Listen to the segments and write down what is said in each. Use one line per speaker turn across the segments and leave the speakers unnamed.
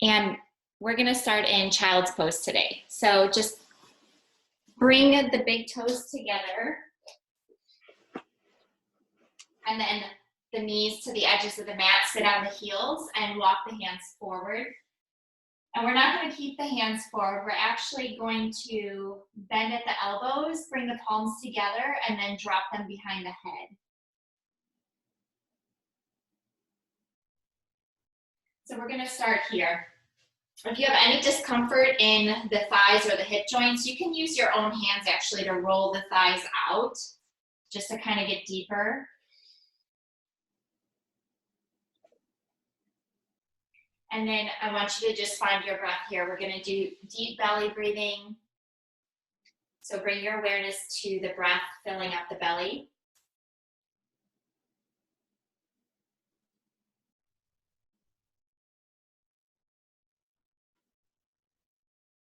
And we're gonna start in child's pose today. So just bring the big toes together and then the knees to the edges of the mat, sit on the heels and walk the hands forward. And we're not gonna keep the hands forward. We're actually going to bend at the elbows, bring the palms together and then drop them behind the head. So we're gonna start here. If you have any discomfort in the thighs or the hip joints, you can use your own hands actually to roll the thighs out, just to kind of get deeper. And then I want you to just find your breath here. We're gonna do deep belly breathing. So bring your awareness to the breath filling up the belly.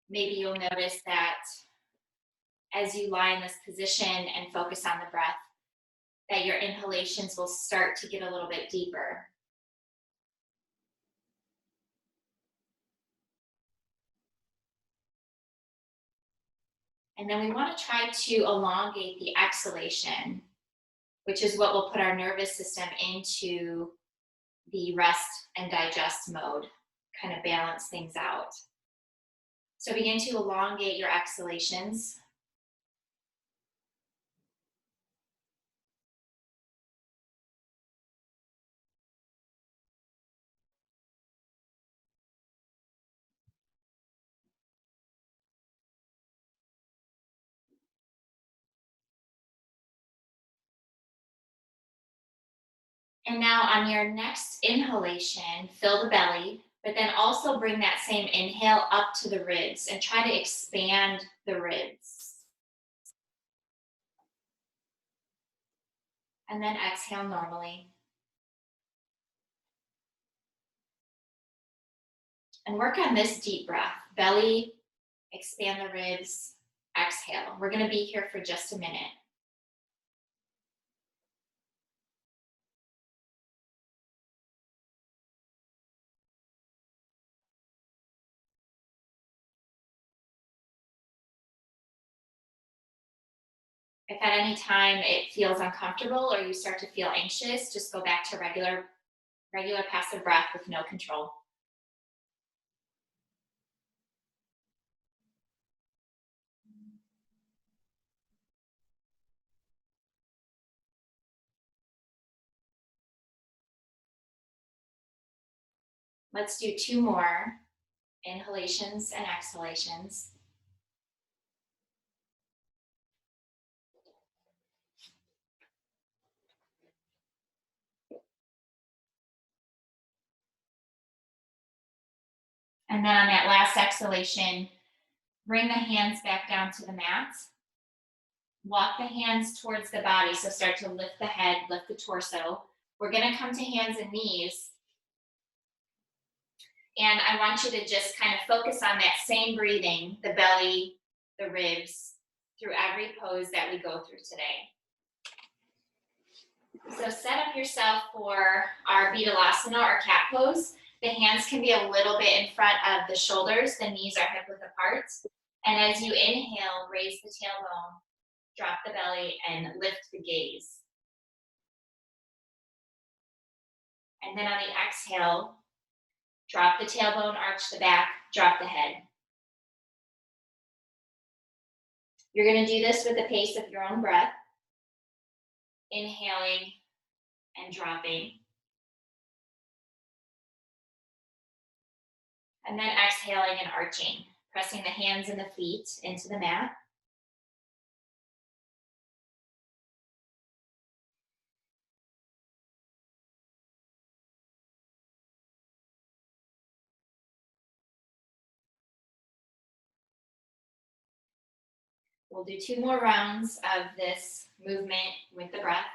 Maybe you'll notice that as you lie in this position and focus on the breath, that your inhalations will start to get a little bit deeper. And then we want to try to elongate the exhalation, which is what will put our nervous system into the rest and digest mode, kind of balance things out. So begin to elongate your exhalations. And now on your next inhalation, fill the belly, but then also bring that same inhale up to the ribs and try to expand the ribs. And then exhale normally. And work on this deep breath. Belly, expand the ribs, exhale. We're gonna be here for just a minute. If at any time it feels uncomfortable or you start to feel anxious, just go back to regular passive breath with no control. Let's do 2 more inhalations and exhalations. And then on that last exhalation, bring the hands back down to the mat. Walk the hands towards the body. So start to lift the head, lift the torso. We're gonna come to hands and knees. And I want you to just kind of focus on that same breathing, the belly, the ribs, through every pose that we go through today. So set up yourself for our Vidalasana or cat pose. The hands can be a little bit in front of the shoulders, the knees are hip width apart. And as you inhale, raise the tailbone, drop the belly, and lift the gaze. And then on the exhale, drop the tailbone, arch the back, drop the head. You're gonna do this with the pace of your own breath. Inhaling and dropping. And then exhaling and arching, pressing the hands and the feet into the mat. We'll do 2 more rounds of this movement with the breath.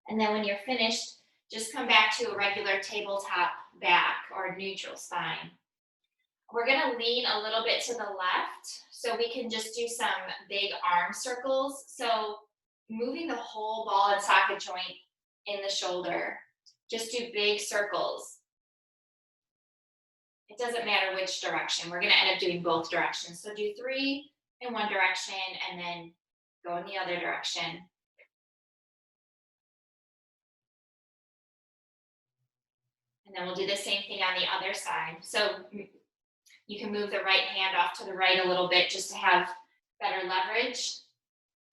And then when you're finished, just come back to a regular tabletop back or neutral spine. We're gonna lean a little bit to the left so we can just do some big arm circles. So moving the whole ball and socket joint in the shoulder, just do big circles. It doesn't matter which direction. We're gonna end up doing both directions. So do 3 in one direction and then go in the other direction. And then we'll do the same thing on the other side. So you can move the right hand off to the right a little bit just to have better leverage.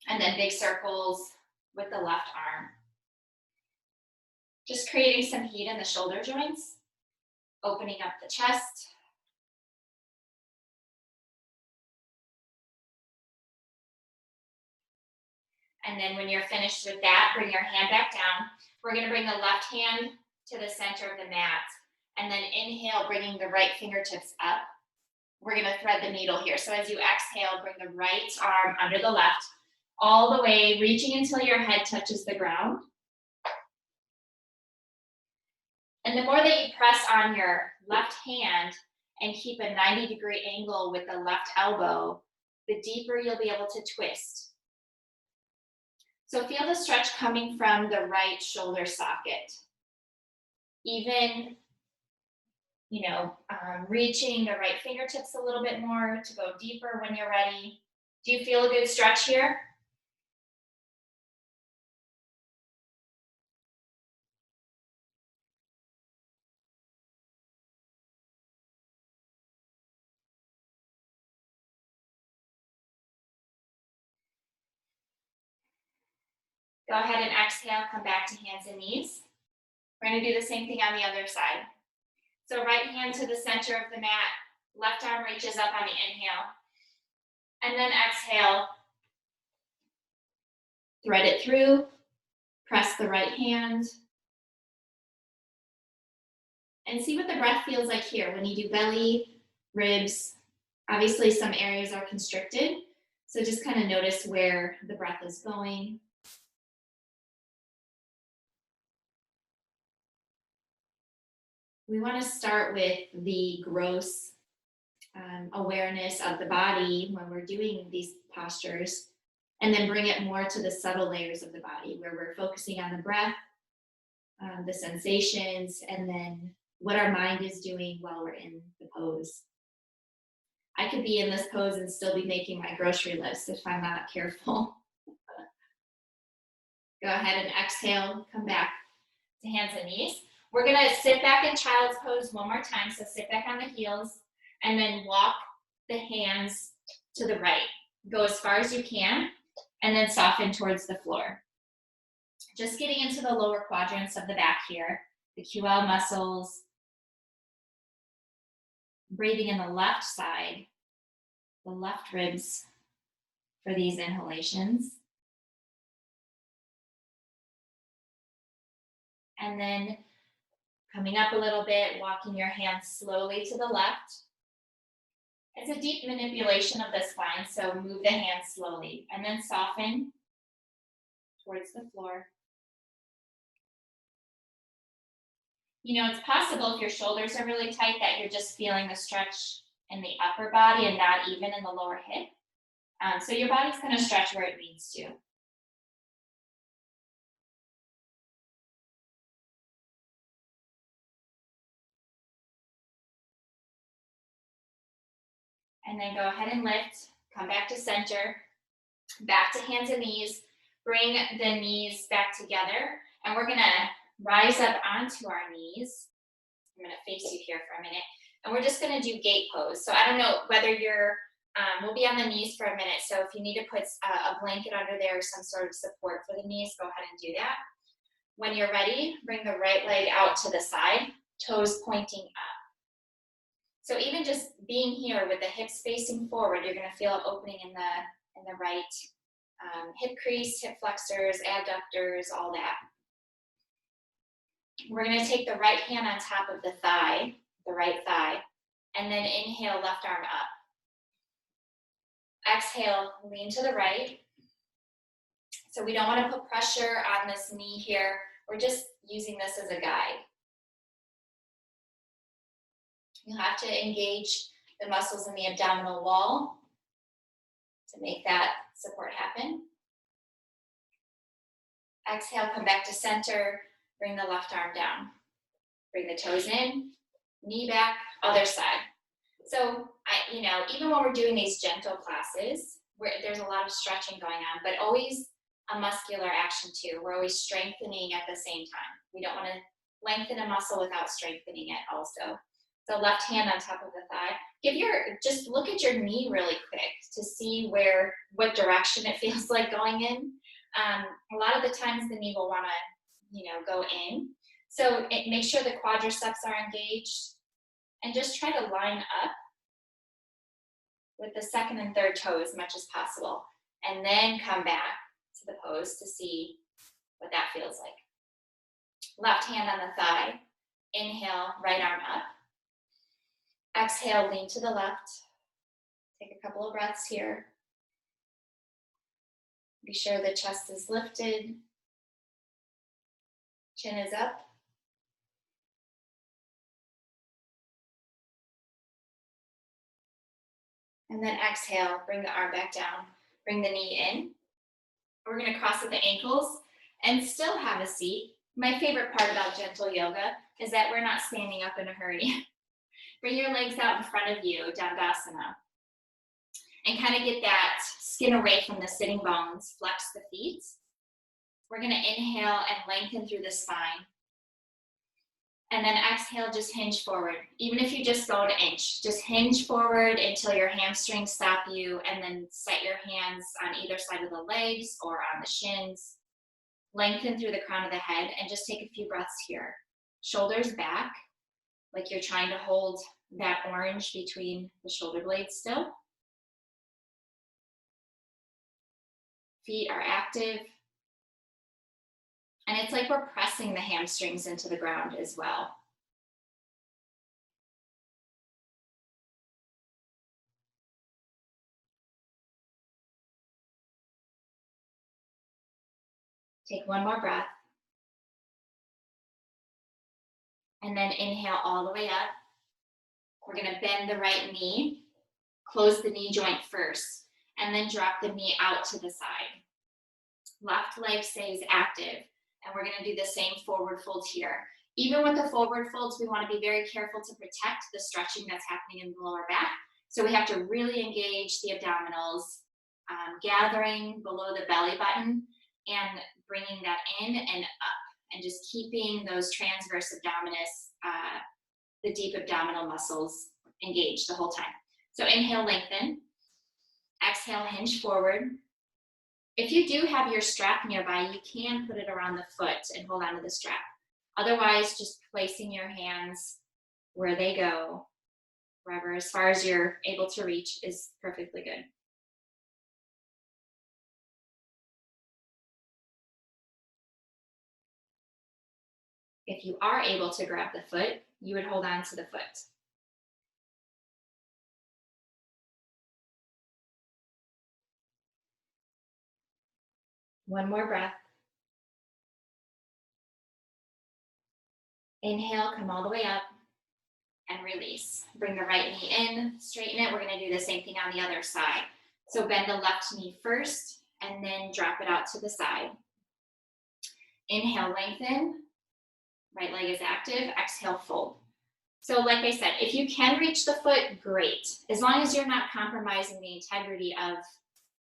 And then big circles with the left arm. Just creating some heat in the shoulder joints, opening up the chest. And then when you're finished with that, bring your hand back down. We're gonna bring the left hand to the center of the mat. And then inhale, bringing the right fingertips up. We're gonna thread the needle here. So as you exhale, bring the right arm under the left, all the way, reaching until your head touches the ground. And the more that you press on your left hand and keep a 90-degree angle with the left elbow, the deeper you'll be able to twist. So feel the stretch coming from the right shoulder socket. Even, reaching the right fingertips a little bit more to go deeper when you're ready. Do you feel a good stretch here? Go ahead and exhale, come back to hands and knees. We're gonna do the same thing on the other side. So right hand to the center of the mat, left arm reaches up on the inhale. And then exhale, thread it through, press the right hand. And see what the breath feels like here when you do belly, ribs. Obviously some areas are constricted, so just kind of notice where the breath is going. We want to start with the gross awareness of the body when we're doing these postures, and then bring it more to the subtle layers of the body where we're focusing on the breath, the sensations, and then what our mind is doing while we're in the pose. I could be in this pose and still be making my grocery list if I'm not careful. Go ahead and exhale, come back to hands and knees. We're gonna sit back in child's pose one more time. So sit back on the heels and then walk the hands to the right. Go as far as you can and then soften towards the floor. Just getting into the lower quadrants of the back here, the QL muscles. Breathing in the left side, the left ribs for these inhalations. And then coming up a little bit, walking your hands slowly to the left. It's a deep manipulation of the spine, so move the hands slowly and then soften towards the floor. It's possible if your shoulders are really tight that you're just feeling the stretch in the upper body and not even in the lower hip. So your body's gonna stretch where it needs to. And then go ahead and lift, come back to center, back to hands and knees, bring the knees back together, and we're gonna rise up onto our knees. I'm gonna face you here for a minute, and we're just gonna do gate pose. So I don't know whether you're, we'll be on the knees for a minute, so if you need to put a blanket under there or some sort of support for the knees, go ahead and do that. When you're ready, bring the right leg out to the side, toes pointing up. So even just being here with the hips facing forward, you're gonna feel an opening in the right hip crease, hip flexors, adductors, all that. We're gonna take the right hand on top of the thigh, the right thigh, and then inhale, left arm up. Exhale, lean to the right. So we don't wanna put pressure on this knee here. We're just using this as a guide. You'll have to engage the muscles in the abdominal wall to make that support happen. Exhale, come back to center, bring the left arm down. Bring the toes in, knee back, other side. So, even when we're doing these gentle classes, where there's a lot of stretching going on, but always a muscular action too. We're always strengthening at the same time. We don't want to lengthen a muscle without strengthening it also. So left hand on top of the thigh. Just look at your knee really quick to see what direction it feels like going in. A lot of the times the knee will want to, go in. So make sure the quadriceps are engaged and just try to line up with the second and third toe as much as possible. And then come back to the pose to see what that feels like. Left hand on the thigh. Inhale, right arm up. Exhale, lean to the left. Take a couple of breaths here. Be sure the chest is lifted. Chin is up. And then exhale, bring the arm back down. Bring the knee in. We're going to cross at the ankles and still have a seat. My favorite part about gentle yoga is that we're not standing up in a hurry. Bring your legs out in front of you, Dandasana. And kind of get that skin away from the sitting bones. Flex the feet. We're going to inhale and lengthen through the spine. And then exhale, just hinge forward. Even if you just go an inch, just hinge forward until your hamstrings stop you, and then set your hands on either side of the legs or on the shins. Lengthen through the crown of the head and just take a few breaths here. Shoulders back, like you're trying to hold that orange between the shoulder blades still. Feet are active. And it's like we're pressing the hamstrings into the ground as well. Take one more breath. And then inhale all the way up. We're going to bend the right knee, close the knee joint first, and then drop the knee out to the side. Left leg stays active. And we're going to do the same forward fold here. Even with the forward folds, we want to be very careful to protect the stretching that's happening in the lower back. So we have to really engage the abdominals, gathering below the belly button and bringing that in and up, and just keeping those transverse abdominis, the deep abdominal muscles engaged the whole time. So inhale, lengthen. Exhale, hinge forward. If you do have your strap nearby, you can put it around the foot and hold on to the strap. Otherwise, just placing your hands where they go, wherever, as far as you're able to reach, is perfectly good. If you are able to grab the foot, you would hold on to the foot. One more breath. Inhale, come all the way up and release. Bring the right knee in, straighten it. We're going to do the same thing on the other side. So bend the left knee first and then drop it out to the side. Inhale, lengthen. Right leg is active. Exhale, fold. So like I said, if you can reach the foot, great. As long as you're not compromising the integrity of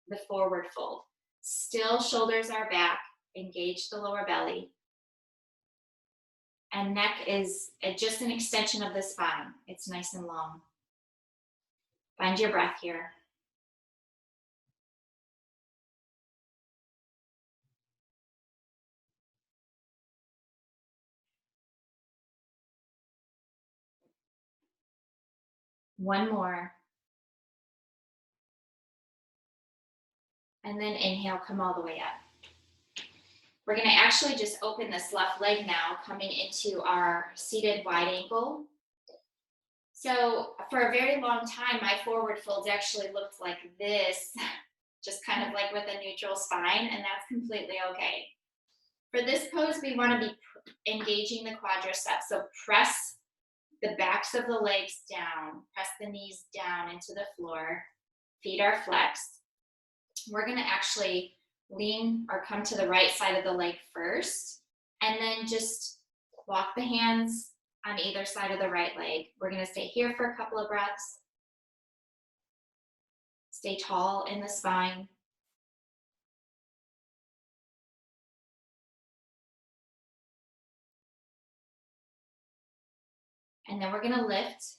the forward fold. Still, shoulders are back. Engage the lower belly. And neck is just an extension of the spine. It's nice and long. Find your breath here. One more. And then inhale, come all the way up. We're going to actually just open this left leg now, coming into our seated wide ankle. So for a very long time, my forward folds actually looked like this, just kind of like with a neutral spine, and that's completely okay. For this pose, we want to be engaging the quadriceps. So press the backs of the legs down, press the knees down into the floor, feet are flexed. We're gonna actually lean or come to the right side of the leg first, and then just walk the hands on either side of the right leg. We're gonna stay here for a couple of breaths. Stay tall in the spine. And then we're gonna lift,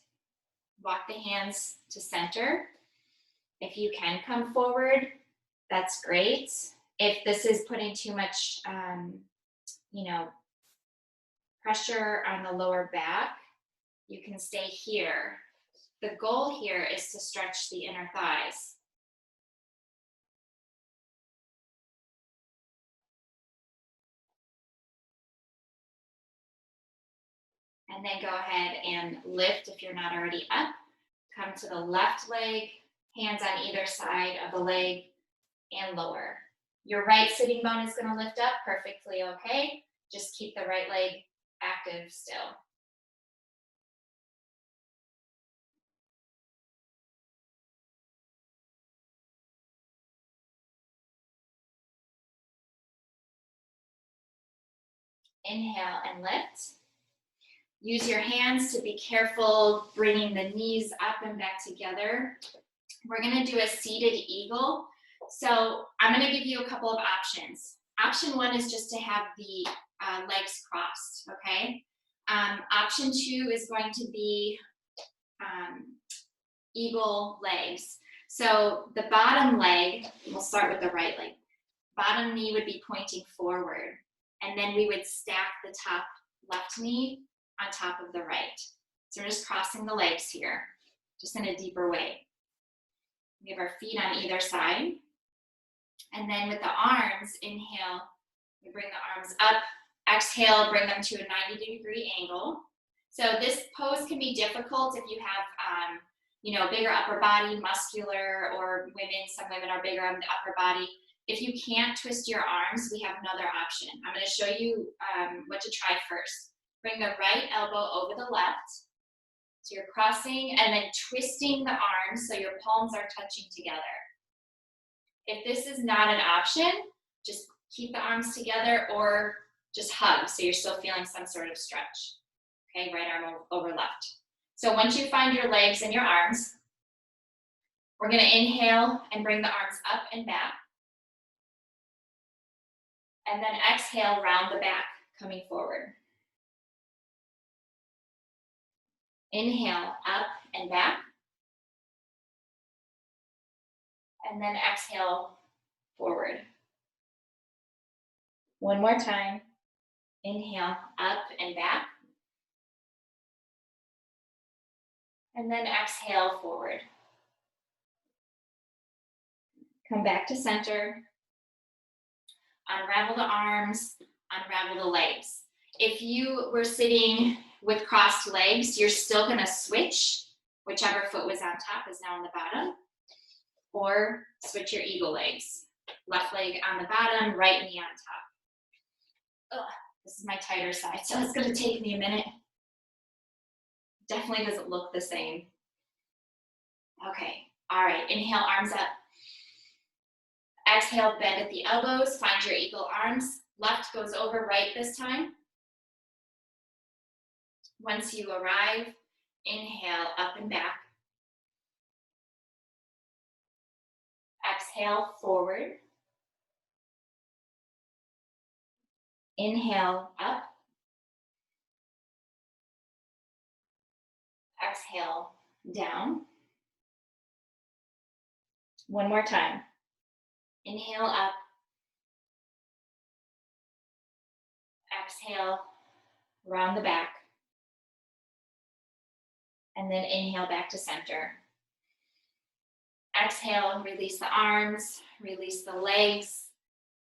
walk the hands to center. If you can come forward, that's great. If this is putting too much, pressure on the lower back, you can stay here. The goal here is to stretch the inner thighs. And then go ahead and lift if you're not already up. Come to the left leg, hands on either side of the leg, and lower. Your right sitting bone is going to lift up, perfectly okay. Just keep the right leg active still. Inhale and lift. Use your hands to be careful, bringing the knees up and back together. We're going to do a seated eagle. So I'm going to give you a couple of options. Option one is just to have the legs crossed, okay? Option two is going to be eagle legs. So the bottom leg, we'll start with the right leg. Bottom knee would be pointing forward, and then we would stack the top left knee on top of the right. So we're just crossing the legs here, just in a deeper way. We have our feet on either side. And then with the arms, inhale, we bring the arms up. Exhale, bring them to a 90-degree angle. So this pose can be difficult if you have, bigger upper body, muscular, or women. Some women are bigger on the upper body. If you can't twist your arms, we have another option. I'm going to show you what to try first. Bring the right elbow over the left. So you're crossing and then twisting the arms so your palms are touching together. If this is not an option, just keep the arms together or just hug so you're still feeling some sort of stretch. Okay, right arm over left. So once you find your legs and your arms, we're going to inhale and bring the arms up and back. And then exhale, round the back, coming forward. Inhale, up and back. And then exhale, forward. One more time. Inhale, up and back. And then exhale, forward. Come back to center. Unravel the arms, unravel the legs. If you were sitting with crossed legs, you're still going to switch. Whichever foot was on top is now on the bottom. Or switch your eagle legs. Left leg on the bottom, right knee on top. Ugh, this is my tighter side, so it's going to take me a minute. Definitely doesn't look the same. Okay, all right, inhale, arms up. Exhale, bend at the elbows, find your eagle arms. Left goes over right this time. Once you arrive, inhale, up and back. Exhale, forward. Inhale, up. Exhale, down. One more time. Inhale, up. Exhale, round the back. And then inhale back to center. Exhale, release the arms, release the legs.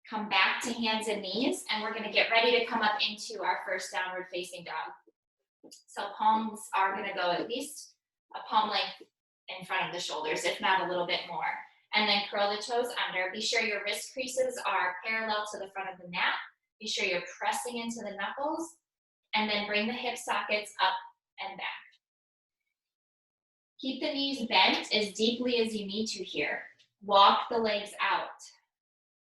Come back to hands and knees, and we're going to get ready to come up into our first downward facing dog. So palms are going to go at least a palm length in front of the shoulders, if not a little bit more. And then curl the toes under. Be sure your wrist creases are parallel to the front of the mat. Be sure you're pressing into the knuckles, and then bring the hip sockets up and back. Keep the knees bent as deeply as you need to here. Walk the legs out.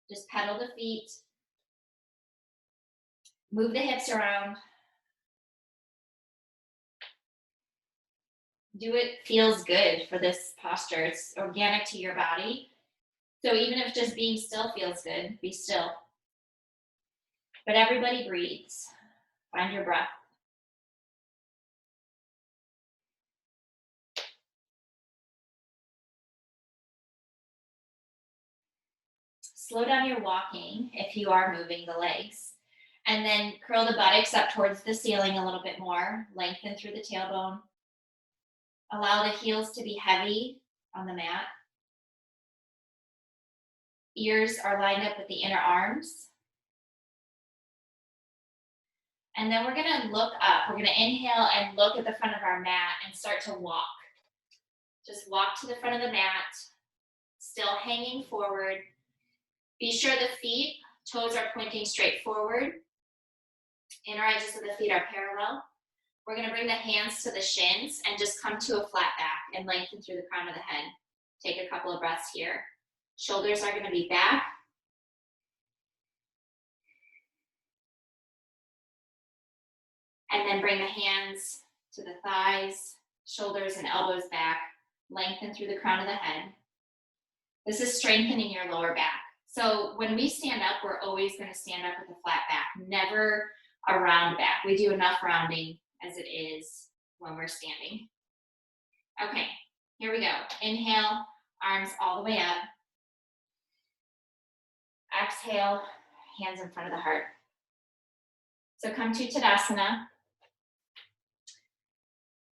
Just pedal the feet. Move the hips around. Do it feels good for this posture. It's organic to your body. So even if just being still feels good, be still. But everybody breathes. Find your breath. Slow down your walking if you are moving the legs. And then curl the buttocks up towards the ceiling a little bit more. Lengthen through the tailbone. Allow the heels to be heavy on the mat. Ears are lined up with the inner arms. And then we're gonna look up. We're gonna inhale and look at the front of our mat and start to walk. Just walk to the front of the mat, still hanging forward. Be sure the feet, toes are pointing straight forward. Inner edges of the feet are parallel. We're gonna bring the hands to the shins and just come to a flat back and lengthen through the crown of the head. Take a couple of breaths here. Shoulders are gonna be back. And then bring the hands to the thighs, shoulders and elbows back. Lengthen through the crown of the head. This is strengthening your lower back. So when we stand up, we're always gonna stand up with a flat back, never a round back. We do enough rounding as it is when we're standing. Okay, here we go. Inhale, arms all the way up. Exhale, hands in front of the heart. So come to Tadasana.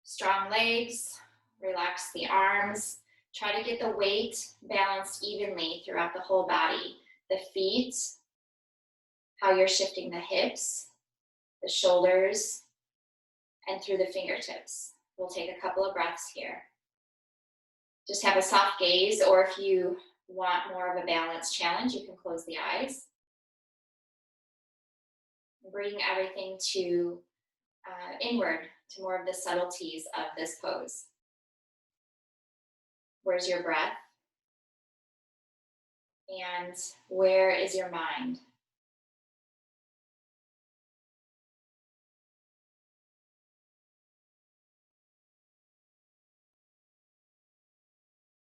Strong legs, relax the arms. Try to get the weight balanced evenly throughout the whole body. The feet, how you're shifting the hips, the shoulders, and through the fingertips. We'll take a couple of breaths here. Just have a soft gaze, or if you want more of a balanced challenge, you can close the eyes. Bring everything to inward, to more of the subtleties of this pose. Where's your breath? And where is your mind?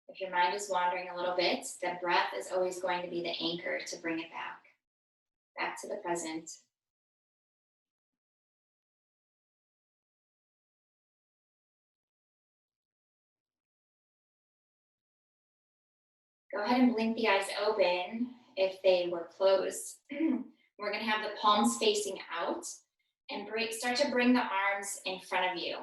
If your mind is wandering a little bit, the breath is always going to be the anchor to bring it back to the present. Go ahead and blink the eyes open if they were closed. We're gonna have the palms facing out and start to bring the arms in front of you.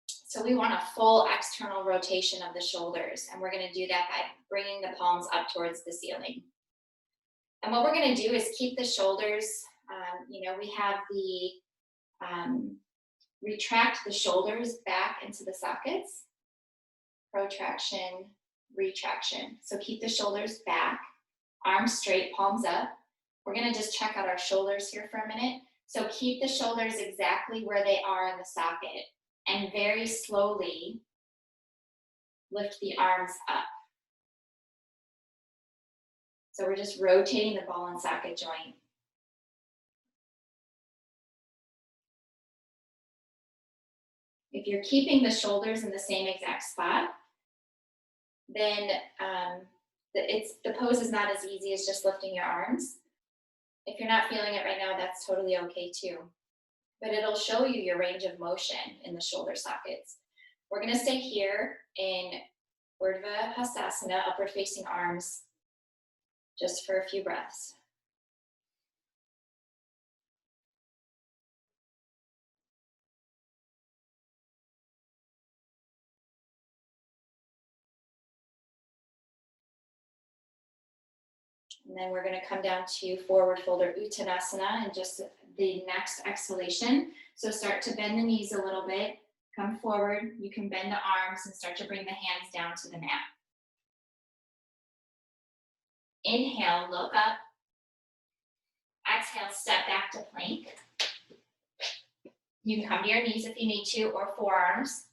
So we want a full external rotation of the shoulders, and we're gonna do that by bringing the palms up towards the ceiling. And what we're gonna do is keep the shoulders, we have the, retract the shoulders back into the sockets, protraction, retraction. So keep the shoulders back, arms straight, palms up. We're gonna just check out our shoulders here for a minute. So keep the shoulders exactly where they are in the socket and very slowly lift the arms up. So we're just rotating the ball and socket joint. If you're keeping the shoulders in the same exact spot, then the pose is not as easy as just lifting your arms. If you're not feeling it right now, that's totally okay too. But it'll show you your range of motion in the shoulder sockets. We're gonna stay here in Urdhva Hastasana, upward facing arms, just for a few breaths. And then we're gonna come down to forward folder Uttanasana and just the next exhalation. So start to bend the knees a little bit, come forward. You can bend the arms and start to bring the hands down to the mat. Inhale, look up. Exhale, step back to plank. You can come to your knees if you need to, or forearms,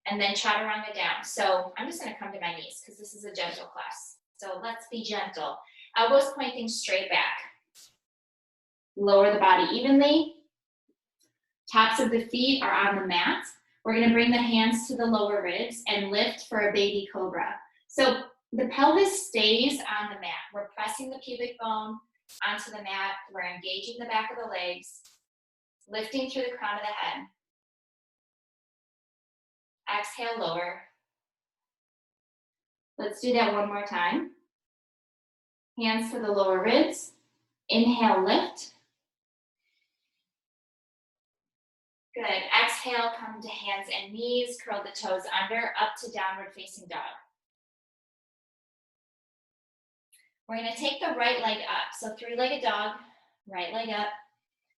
and then chaturanga down. So I'm just gonna come to my knees because this is a gentle class. So let's be gentle. Elbows pointing straight back. Lower the body evenly. Tops of the feet are on the mat. We're gonna bring the hands to the lower ribs and lift for a baby cobra. So the pelvis stays on the mat. We're pressing the pubic bone onto the mat. We're engaging the back of the legs, lifting through the crown of the head. Exhale, lower. Let's do that one more time. Hands to the lower ribs. Inhale, lift. Good. Exhale, come to hands and knees. Curl the toes under, up to downward facing dog. We're going to take the right leg up. So three-legged dog, right leg up.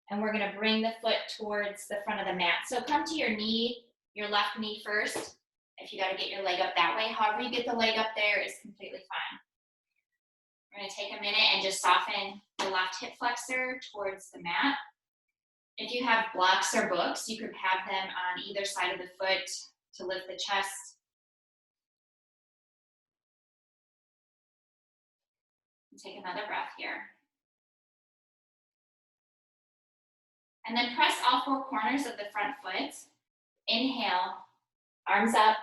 And we're going to bring the foot towards the front of the mat. So come to your knee, your left knee first. If you got to get your leg up that way, however you get the leg up there is completely fine. We're going to take a minute and just soften the left hip flexor towards the mat. If you have blocks or books, you could have them on either side of the foot to lift the chest. Take another breath here. And then press all four corners of the front foot. Inhale, arms up,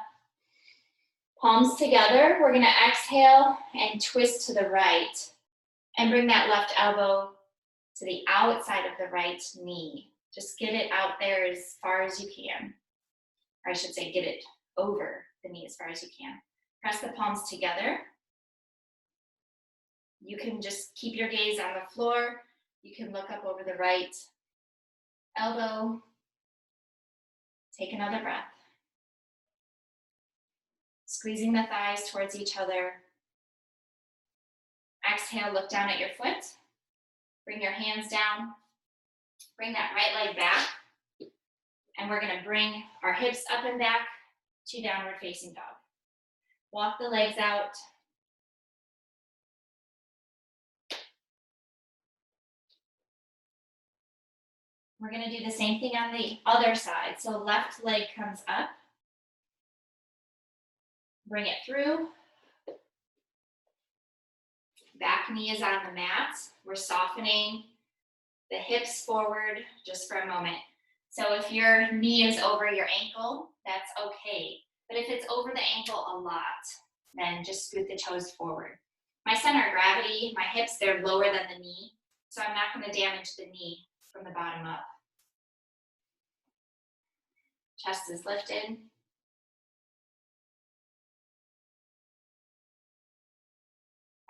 palms together. We're gonna exhale and twist to the right and bring that left elbow to the outside of the right knee. Just get it out there as far as you can. Or I should say, get it over the knee as far as you can. Press the palms together. You can just keep your gaze on the floor. You can look up over the right elbow. Take another breath. Squeezing the thighs towards each other. Exhale, look down at your foot. Bring your hands down. Bring that right leg back. And we're gonna bring our hips up and back to downward facing dog. Walk the legs out. We're gonna do the same thing on the other side. So left leg comes up. Bring it through. Back knee is on the mat. We're softening the hips forward just for a moment. So if your knee is over your ankle, that's okay. But if it's over the ankle a lot, then just scoot the toes forward. My center of gravity, my hips, they're lower than the knee. So I'm not gonna damage the knee from the bottom up. Chest is lifted.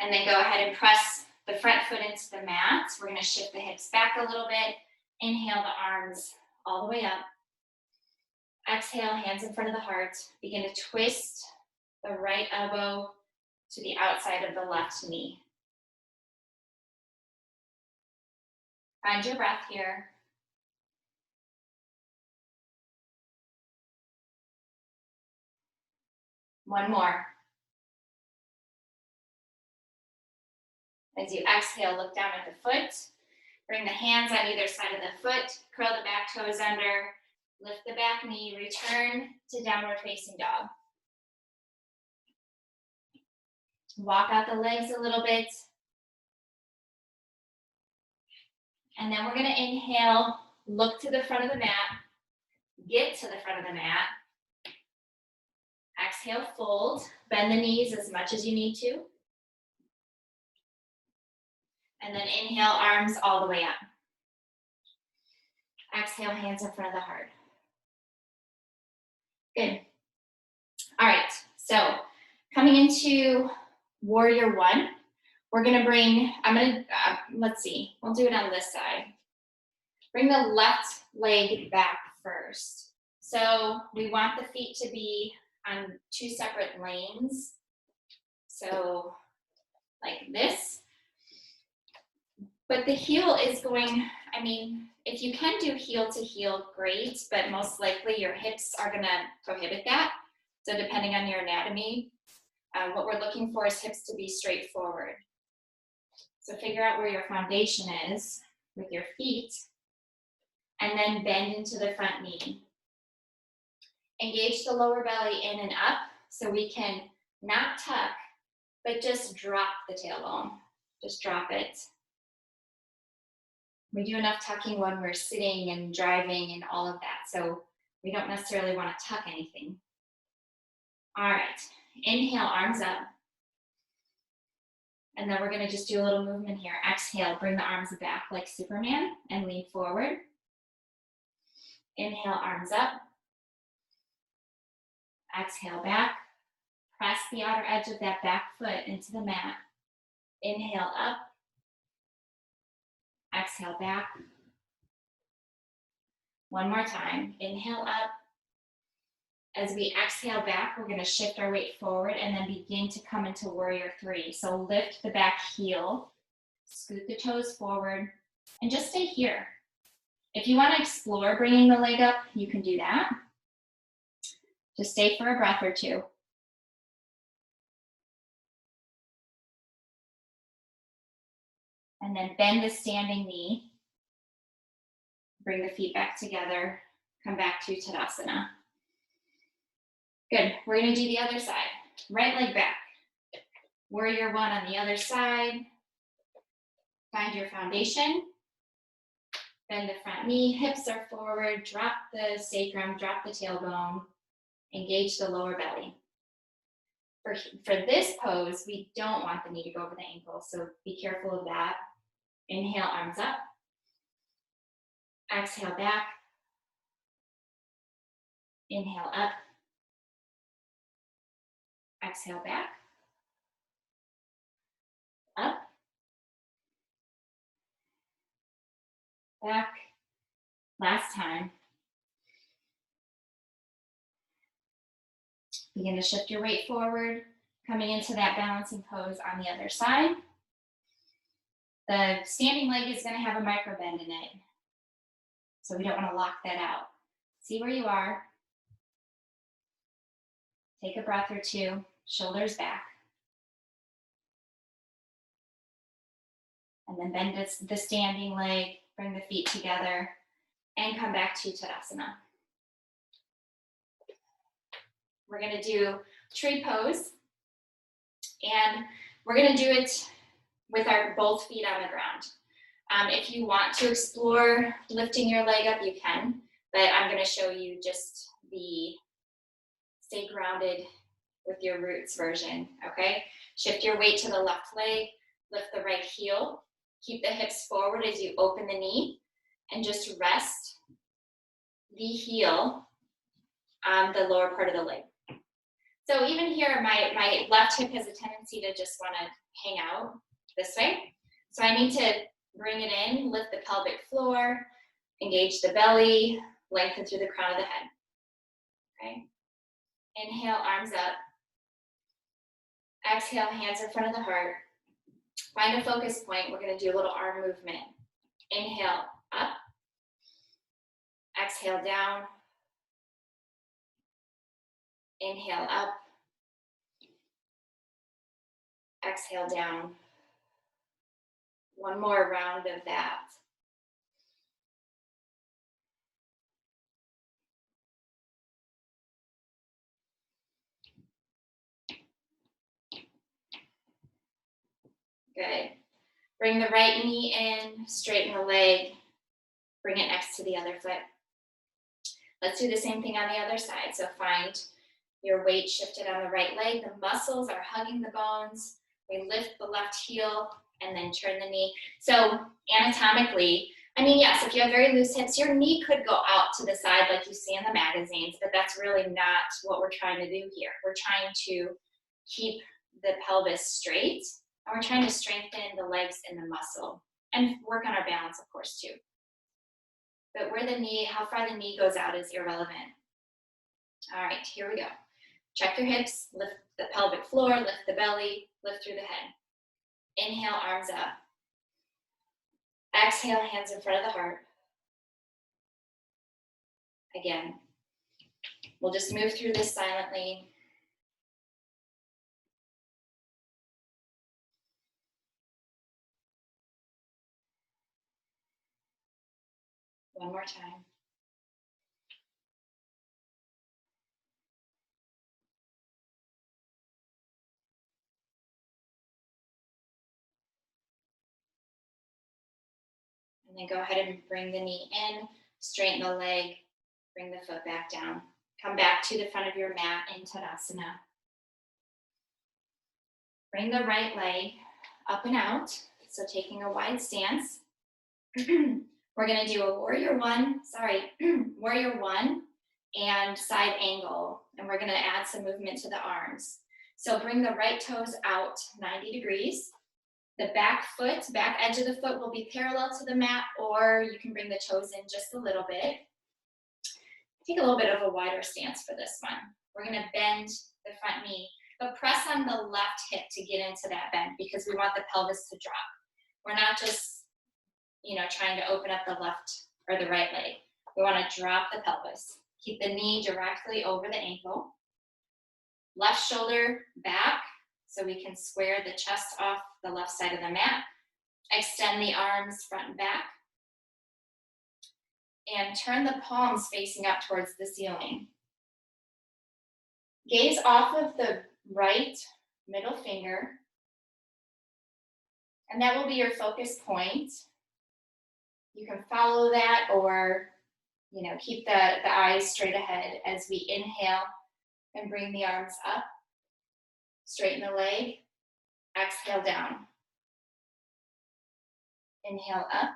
And then go ahead and press the front foot into the mat. We're gonna shift the hips back a little bit. Inhale the arms all the way up. Exhale, hands in front of the heart. Begin to twist the right elbow to the outside of the left knee. Find your breath here. One more. As you exhale, look down at the foot. Bring the hands on either side of the foot. Curl the back toes under. Lift the back knee. Return to downward facing dog. Walk out the legs a little bit. And then we're going to inhale, look to the front of the mat. Get to the front of the mat. Exhale, fold. Bend the knees as much as you need to. And then inhale, arms all the way up. Exhale, hands in front of the heart. Good. All right, so coming into warrior one, we're gonna bring, let's see, we'll do it on this side. Bring the left leg back first. So we want the feet to be on two separate lanes. So like this. But the heel is going, I mean, if you can do heel to heel, great, but most likely your hips are gonna prohibit that. So depending on your anatomy, what we're looking for is hips to be straight forward. So figure out where your foundation is with your feet. and then bend into the front knee. Engage the lower belly in and up so we can not tuck, but just drop the tailbone. Just drop it. We do enough tucking when we're sitting and driving and all of that, so we don't necessarily want to tuck anything. All right, inhale, arms up. And then we're gonna just do a little movement here. Exhale, bring the arms back like Superman and lean forward. Inhale, arms up. Exhale, back. Press the outer edge of that back foot into the mat. Inhale, up. Exhale, back. One more time. Inhale, up. As we exhale back, we're going to shift our weight forward and then begin to come into warrior three. So lift the back heel, scoot the toes forward, and just stay here. If you want to explore bringing the leg up, you can do that. Just stay for a breath or two. And then bend the standing knee. Bring the feet back together. Come back to Tadasana. Good. We're going to do the other side. Right leg back. Warrior one on the other side. Find your foundation. Bend the front knee. Hips are forward. Drop the sacrum. Drop the tailbone. Engage the lower belly. For this pose, we don't want the knee to go over the ankle, so be careful of that. Inhale, arms up. Exhale, back. Inhale, up. Exhale, back. Up. Back. Last time. Begin to shift your weight forward, coming into that balancing pose on the other side. The standing leg is going to have a micro bend in it, so we don't want to lock that out. See where you are. Take a breath or two, shoulders back. And then bend the standing leg, bring the feet together, and come back to Tadasana. We're going to do tree pose, and we're going to do it with our both feet on the ground. If you want to explore lifting your leg up, you can, but I'm going to show you just the stay grounded with your roots version, okay? Shift your weight to the left leg, lift the right heel, keep the hips forward as you open the knee, and just rest the heel on the lower part of the leg. So even here, my left hip has a tendency to just want to hang out this way. So I need to bring it in, lift the pelvic floor, engage the belly, lengthen through the crown of the head. Okay? Inhale, arms up. Exhale, hands in front of the heart. Find a focus point. We're going to do a little arm movement. Inhale, up. Exhale, down. Inhale, up. Exhale, down. One more round of that. Good. Bring the right knee in, straighten the leg, bring it next to the other foot. Let's do the same thing on the other side. So find your weight shifted on the right leg. The muscles are hugging the bones. We lift the left heel and then turn the knee. So anatomically, I mean, yes, if you have very loose hips, your knee could go out to the side like you see in the magazines, but that's really not what we're trying to do here. We're trying to keep the pelvis straight, and we're trying to strengthen the legs and the muscle and work on our balance, of course, too. But where the knee, how far the knee goes out is irrelevant. All right, here we go. Check your hips, lift the pelvic floor, lift the belly, lift through the head. Inhale, arms up. Exhale, hands in front of the heart. Again, we'll just move through this silently. One more time. And then go ahead and bring the knee in, straighten the leg, bring the foot back down. Come back to the front of your mat in Tadasana. Bring the right leg up and out, so taking a wide stance. We're gonna do a warrior one and side angle, and we're gonna add some movement to the arms. So bring the right toes out 90 degrees. The back edge of the foot will be parallel to the mat, or you can bring the toes in just a little bit. Take a little bit of a wider stance for this one. We're gonna bend the front knee, but press on the left hip to get into that bend because we want the pelvis to drop. We're not just, trying to open up the left or the right leg. We wanna drop the pelvis. Keep the knee directly over the ankle. Left shoulder back, so we can square the chest off the left side of the mat. Extend the arms front and back. And turn the palms facing up towards the ceiling. Gaze off of the right middle finger. And that will be your focus point. You can follow that or, keep the eyes straight ahead as we inhale and bring the arms up. Straighten the leg. Exhale down. Inhale up.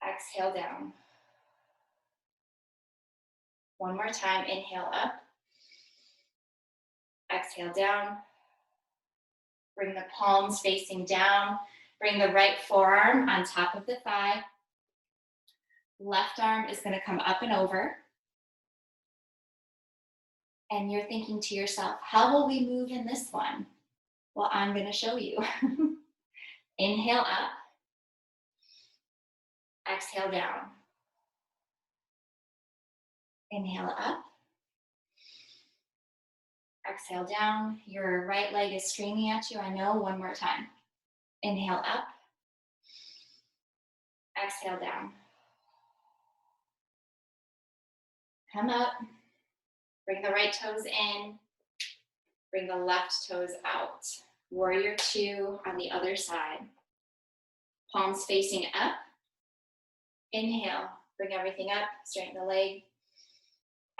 Exhale down. One more time, inhale up. Exhale down. Bring the palms facing down. Bring the right forearm on top of the thigh. Left arm is gonna come up and over. And you're thinking to yourself, how will we move in this one? Well, I'm gonna show you. Inhale up. Exhale down. Inhale up. Exhale down. Your right leg is screaming at you, I know. One more time. Inhale up. Exhale down. Come up. Bring the right toes in. Bring the left toes out. Warrior two on the other side. Palms facing up. Inhale. Bring everything up. Straighten the leg.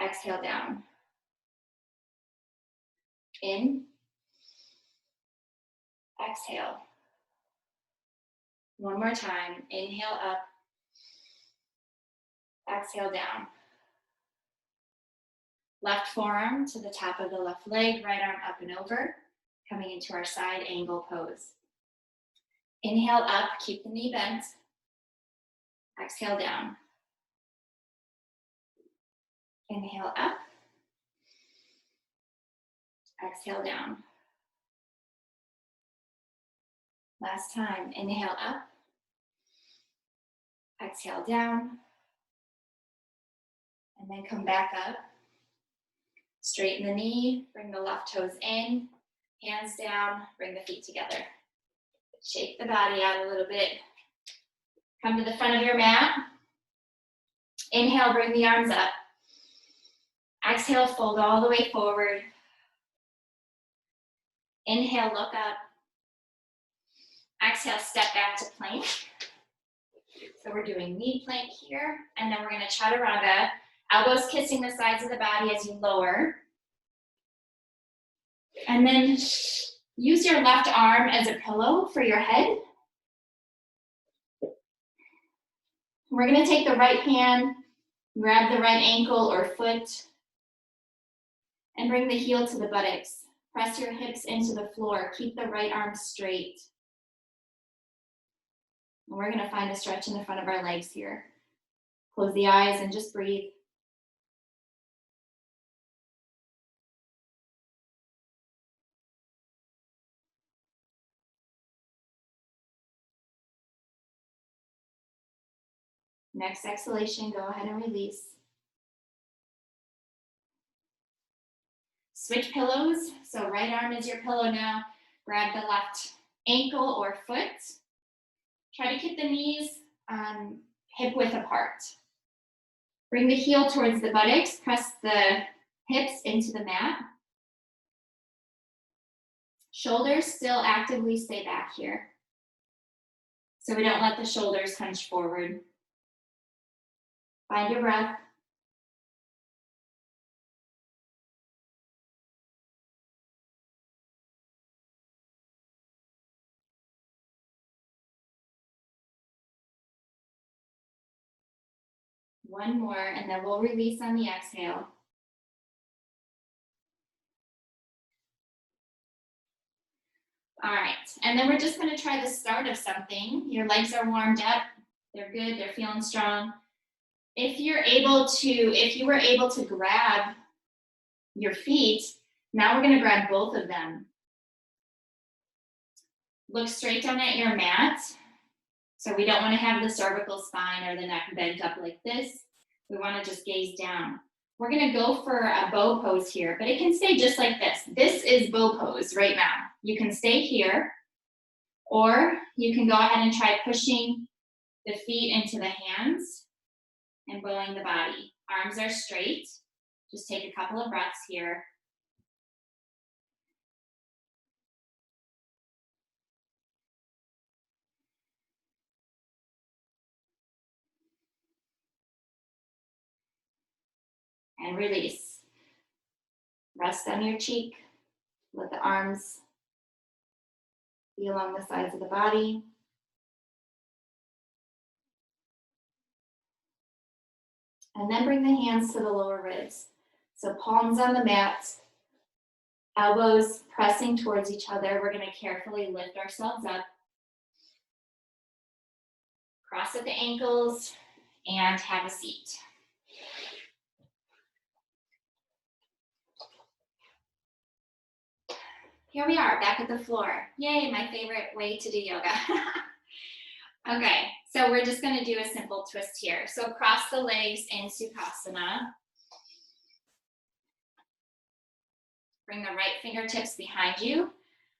Exhale down. In. Exhale. One more time. Inhale up. Exhale down. Left forearm to the top of the left leg, right arm up and over, coming into our side angle pose. Inhale up, keep the knee bent. Exhale down. Inhale up. Exhale down. Last time, inhale up. Exhale down. And then come back up. Straighten the knee, bring the left toes in, hands down, bring the feet together. Shake the body out a little bit. Come to the front of your mat. Inhale, bring the arms up. Exhale, fold all the way forward. Inhale, look up. Exhale, step back to plank. So we're doing knee plank here, and then we're gonna chaturanga. Elbows kissing the sides of the body as you lower. And then use your left arm as a pillow for your head. We're gonna take the right hand, grab the right ankle or foot, and bring the heel to the buttocks. Press your hips into the floor. Keep the right arm straight. And we're gonna find a stretch in the front of our legs here. Close the eyes and just breathe. Next exhalation, go ahead and release. Switch pillows. So right arm is your pillow now. Grab the left ankle or foot. Try to keep the knees hip width apart. Bring the heel towards the buttocks, press the hips into the mat. Shoulders still actively stay back here. So we don't let the shoulders hunch forward. Find your breath. One more, and then we'll release on the exhale. All right, and then we're just gonna try the start of something. Your legs are warmed up, they're good, they're feeling strong. If you were able to grab your feet, now we're gonna grab both of them. Look straight down at your mat. So we don't wanna have the cervical spine or the neck bent up like this. We wanna just gaze down. We're gonna go for a bow pose here, but it can stay just like this. This is bow pose right now. You can stay here, or you can go ahead and try pushing the feet into the hands and bowing the body. Arms are straight. Just take a couple of breaths here. And release. Rest on your cheek. Let the arms be along the sides of the body. And then bring the hands to the lower ribs. So palms on the mat, elbows pressing towards each other. We're going to carefully lift ourselves up. Cross at the ankles and have a seat. Here we are, back at the floor. Yay, my favorite way to do yoga. Okay, so we're just gonna do a simple twist here. So cross the legs in Sukhasana. Bring the right fingertips behind you.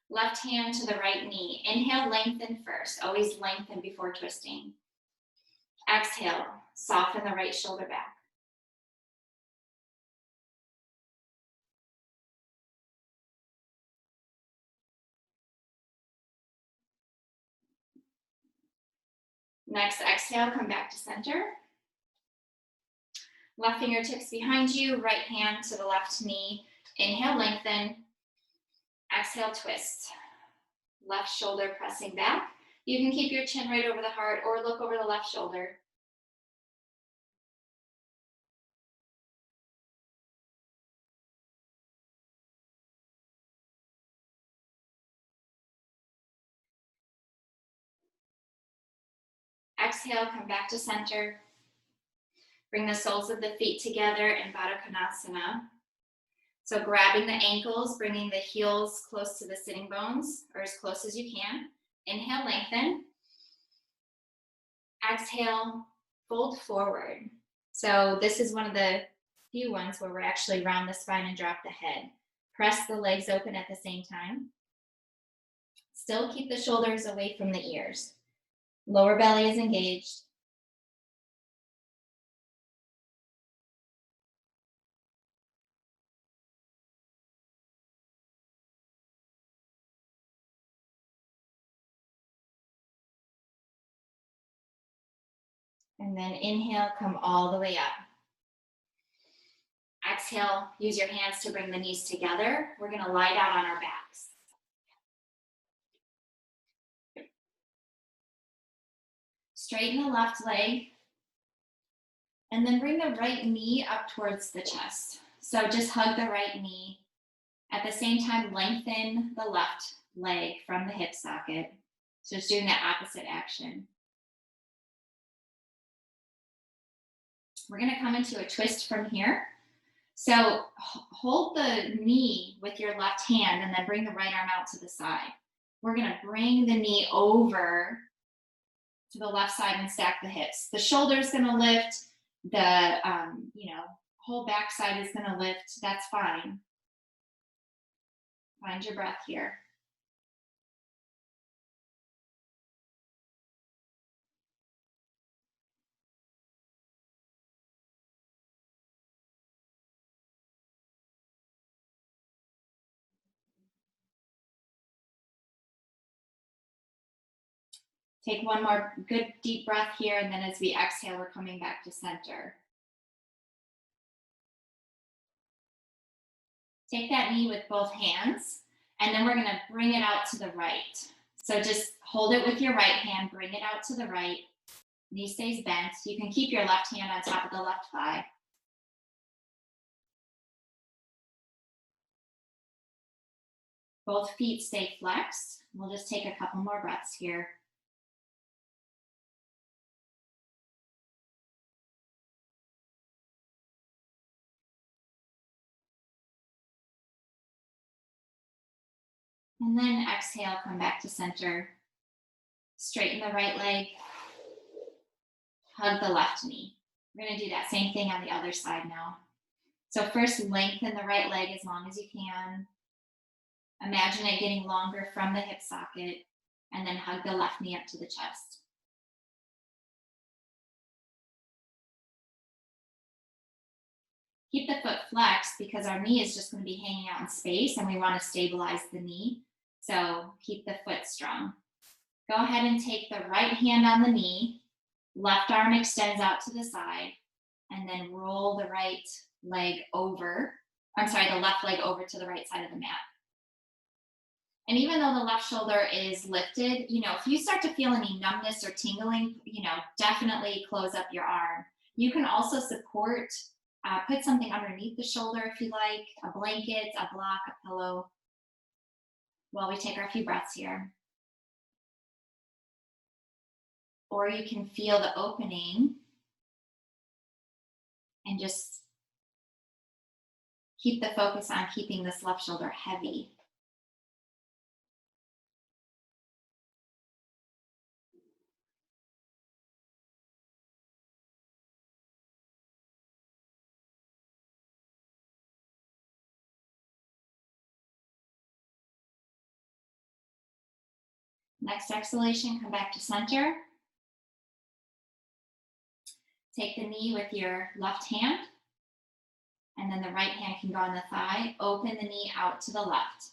Left hand to the right knee. Inhale, lengthen first. Always lengthen before twisting. Exhale, soften the right shoulder back. Next exhale, come back to center. Left fingertips behind you, right hand to the left knee. Inhale, lengthen. Exhale, twist. Left shoulder pressing back. You can keep your chin right over the heart or look over the left shoulder. Exhale, come back to center. Bring the soles of the feet together in Baddha Konasana. So grabbing the ankles, bringing the heels close to the sitting bones, or as close as you can. Inhale, lengthen. Exhale, fold forward. So this is one of the few ones where we're actually round the spine and drop the head. Press the legs open at the same time. Still keep the shoulders away from the ears. Lower belly is engaged. And then inhale, come all the way up. Exhale, use your hands to bring the knees together. We're gonna lie down on our backs. Straighten the left leg. And then bring the right knee up towards the chest. So just hug the right knee. At the same time, lengthen the left leg from the hip socket. So just doing that opposite action. We're gonna come into a twist from here. So hold the knee with your left hand and then bring the right arm out to the side. We're gonna bring the knee over to the left side and stack the hips. The shoulder's gonna lift, the whole back side is gonna lift, that's fine. Find your breath here. Take one more good deep breath here, and then as we exhale, we're coming back to center. Take that knee with both hands, and then we're gonna bring it out to the right. So just hold it with your right hand, bring it out to the right. Knee stays bent. You can keep your left hand on top of the left thigh. Both feet stay flexed. We'll just take a couple more breaths here. And then exhale, come back to center. Straighten the right leg. Hug the left knee. We're gonna do that same thing on the other side now. So first, lengthen the right leg as long as you can. Imagine it getting longer from the hip socket, and then hug the left knee up to the chest. Keep the foot flexed because our knee is just going to be hanging out in space and we want to stabilize the knee. So keep the foot strong. Go ahead and take the right hand on the knee, left arm extends out to the side, and then roll the right leg over. The left leg over to the right side of the mat. And even though the left shoulder is lifted, if you start to feel any numbness or tingling, definitely close up your arm. You can also support, put something underneath the shoulder if you like, a blanket, a block, a pillow, while we take our few breaths here. Or you can feel the opening and just keep the focus on keeping this left shoulder heavy. Next exhalation, come back to center. Take the knee with your left hand, and then the right hand can go on the thigh. Open the knee out to the left.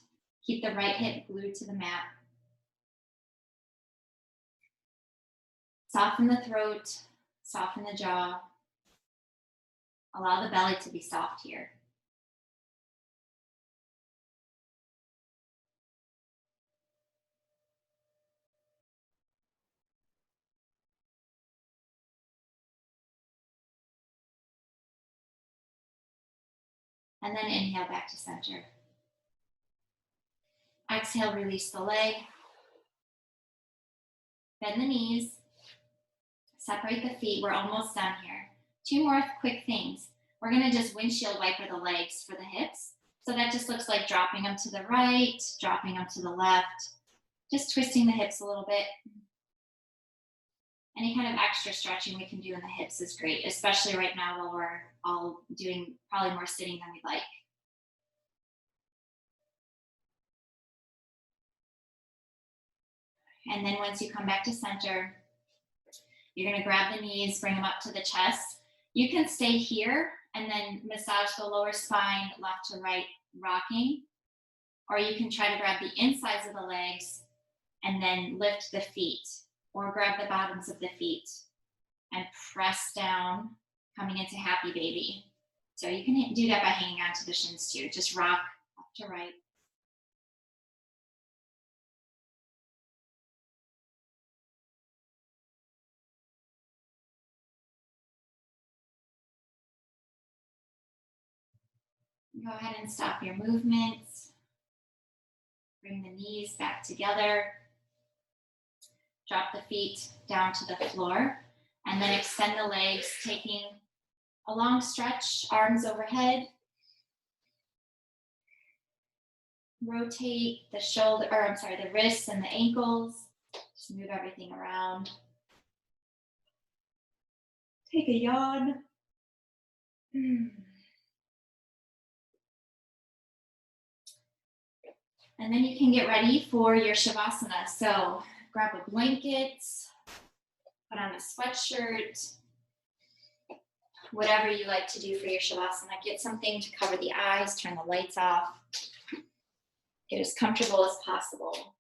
Keep the right hip glued to the mat. Soften the throat, soften the jaw. Allow the belly to be soft here. And then inhale back to center. Exhale, release the leg. Bend the knees. Separate the feet. We're almost done here. Two more quick things. We're gonna just windshield wiper the legs for the hips. So that just looks like dropping them to the right, dropping them to the left, just twisting the hips a little bit. Any kind of extra stretching we can do in the hips is great, especially right now while we're all doing probably more sitting than we'd like. And then once you come back to center, you're gonna grab the knees, bring them up to the chest. You can stay here and then massage the lower spine, left to right, rocking. Or you can try to grab the insides of the legs and then lift the feet, or grab the bottoms of the feet and press down, coming into happy baby. So you can do that by hanging onto the shins too. Just rock left to right. Go ahead and stop your movements. Bring the knees back together. Drop the feet down to the floor, and then extend the legs, taking a long stretch, arms overhead. Rotate the the wrists and the ankles. Just move everything around. Take a yawn. And then you can get ready for your Shavasana. So grab a blanket, put on a sweatshirt, whatever you like to do for your Shavasana. Get something to cover the eyes, turn the lights off. Get as comfortable as possible.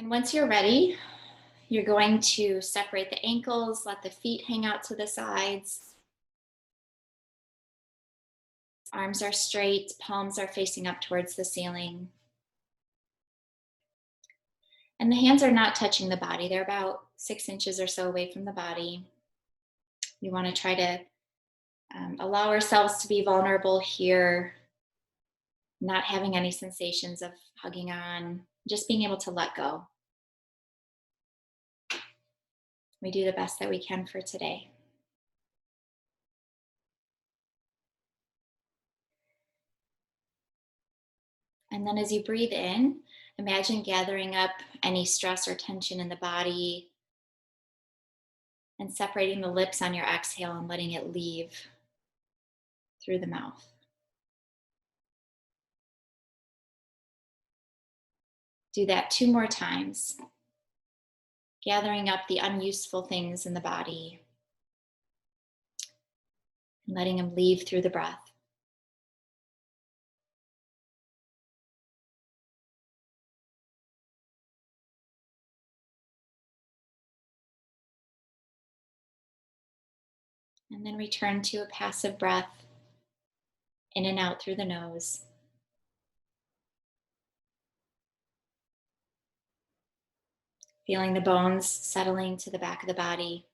And once you're ready, you're going to separate the ankles, let the feet hang out to the sides. Arms are straight, palms are facing up towards the ceiling. And the hands are not touching the body. They're about 6 inches or so away from the body. We want to try to allow ourselves to be vulnerable here, not having any sensations of hugging on, just being able to let go. We do the best that we can for today. And then as you breathe in, imagine gathering up any stress or tension in the body and separating the lips on your exhale and letting it leave through the mouth. Do that 2 more times, gathering up the unuseful things in the body and letting them leave through the breath. And then return to a passive breath in and out through the nose. Feeling the bones settling to the back of the body.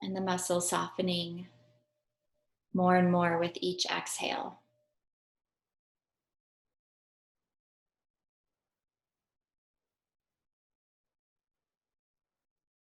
And the muscles softening more and more with each exhale.